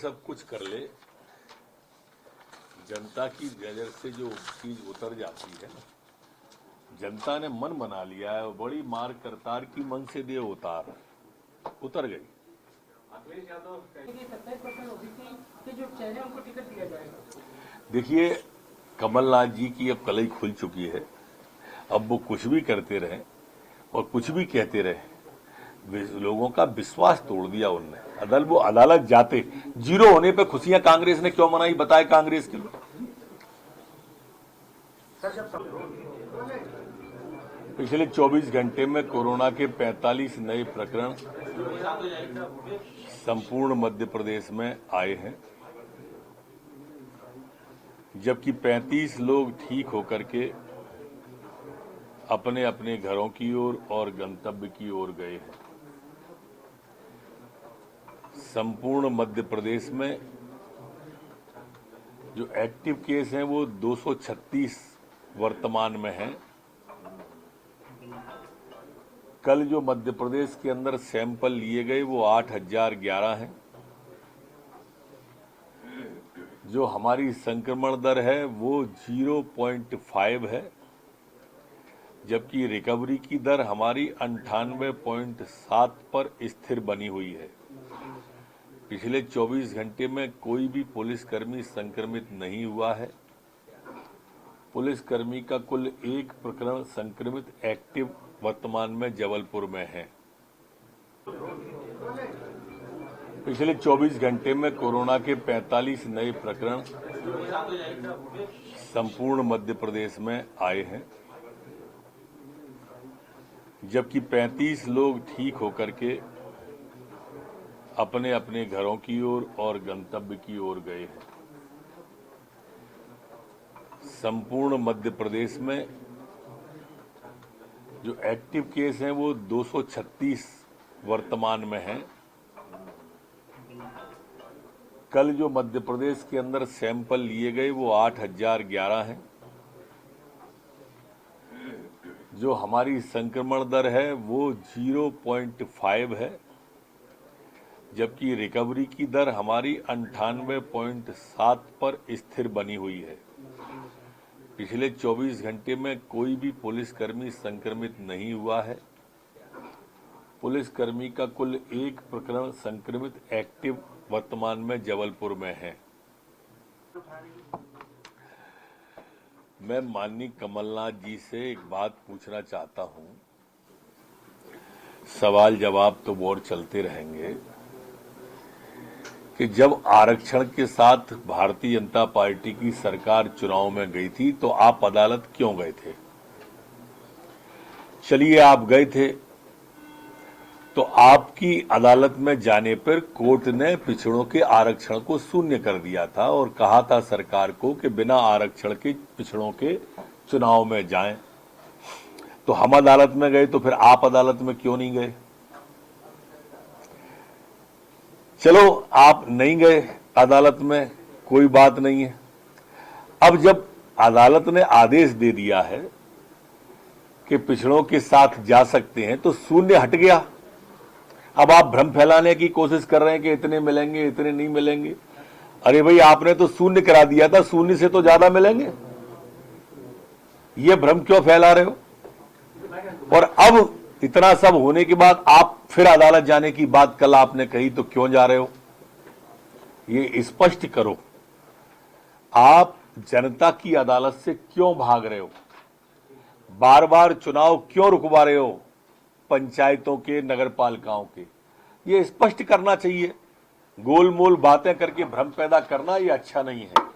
सब कुछ कर ले, जनता की नजर से जो चीज उतर जाती है, जनता ने मन बना लिया है। बड़ी मार करतार की मन से दे उतर गई। अखिलेश यादव 27% ओबीसी के जो चेहरे उनको टिकट दिया जाएगा। देखिए, कमलनाथ जी की अब कलई खुल चुकी है। अब वो कुछ भी करते रहे और कुछ भी कहते रहे, लोगों का विश्वास तोड़ दिया उनने। वो अदालत जाते, जीरो होने पे खुशियां कांग्रेस ने क्यों मनाई, बताए कांग्रेस के लोग। पिछले 24 घंटे में कोरोना के 45 नए प्रकरण संपूर्ण मध्य प्रदेश में आए हैं, जबकि 35 लोग ठीक होकर के अपने अपने घरों की ओर और गंतव्य की ओर गए हैं। संपूर्ण मध्य प्रदेश में जो एक्टिव केस हैं वो 236 वर्तमान में हैं। कल जो मध्य प्रदेश के अंदर सैंपल लिए गए वो 8011 हैं। जो हमारी संक्रमण दर है वो 0.5 है, जबकि रिकवरी की दर हमारी 98.7 पर स्थिर बनी हुई है। पिछले 24 घंटे में कोई भी पुलिसकर्मी संक्रमित नहीं हुआ है। पुलिसकर्मी का कुल 1 प्रकरण संक्रमित एक्टिव वर्तमान में जबलपुर में है। पिछले 24 घंटे में कोरोना के 45 नए प्रकरण संपूर्ण मध्य प्रदेश में आए हैं, जबकि 35 लोग ठीक होकर के अपने अपने घरों की ओर और गंतव्य की ओर गए हैं। संपूर्ण मध्य प्रदेश में जो एक्टिव केस हैं वो 236 वर्तमान में हैं। कल जो मध्य प्रदेश के अंदर सैंपल लिए गए वो 8011 हैं। जो हमारी संक्रमण दर है वो 0.5 है, जबकि रिकवरी की दर हमारी 98.7 पर स्थिर बनी हुई है। पिछले 24 घंटे में कोई भी पुलिसकर्मी संक्रमित नहीं हुआ है। पुलिसकर्मी का कुल 1 प्रकरण संक्रमित एक्टिव वर्तमान में जबलपुर में है। मैं माननीय कमलनाथ जी से एक बात पूछना चाहता हूं। सवाल जवाब तो और चलते रहेंगे कि जब आरक्षण के साथ भारतीय जनता पार्टी की सरकार चुनाव में गई थी तो आप अदालत क्यों गए थे? चलिए, आप गए थे तो आपकी अदालत में जाने पर कोर्ट ने पिछड़ों के आरक्षण को शून्य कर दिया था और कहा था सरकार को कि बिना आरक्षण के पिछड़ों के चुनाव में जाएं। तो हम अदालत में गए, तो फिर आप अदालत में क्यों नहीं गए? चलो, आप नहीं गए अदालत में, कोई बात नहीं है। अब जब अदालत ने आदेश दे दिया है कि पिछड़ों के साथ जा सकते हैं तो शून्य हट गया। अब आप भ्रम फैलाने की कोशिश कर रहे हैं कि इतने मिलेंगे, इतने नहीं मिलेंगे। अरे भाई, आपने तो शून्य करा दिया था, शून्य से तो ज्यादा मिलेंगे। ये भ्रम क्यों फैला रहे हो? और अब इतना सब होने के बाद आप फिर अदालत जाने की बात कल आपने कही, तो क्यों जा रहे हो? ये स्पष्ट करो। आप जनता की अदालत से क्यों भाग रहे हो? बार बार चुनाव क्यों रुकवा रहे हो? पंचायतों के, नगर पालिकाओं के, ये स्पष्ट करना चाहिए। गोलमोल बातें करके भ्रम पैदा करना ये अच्छा नहीं है।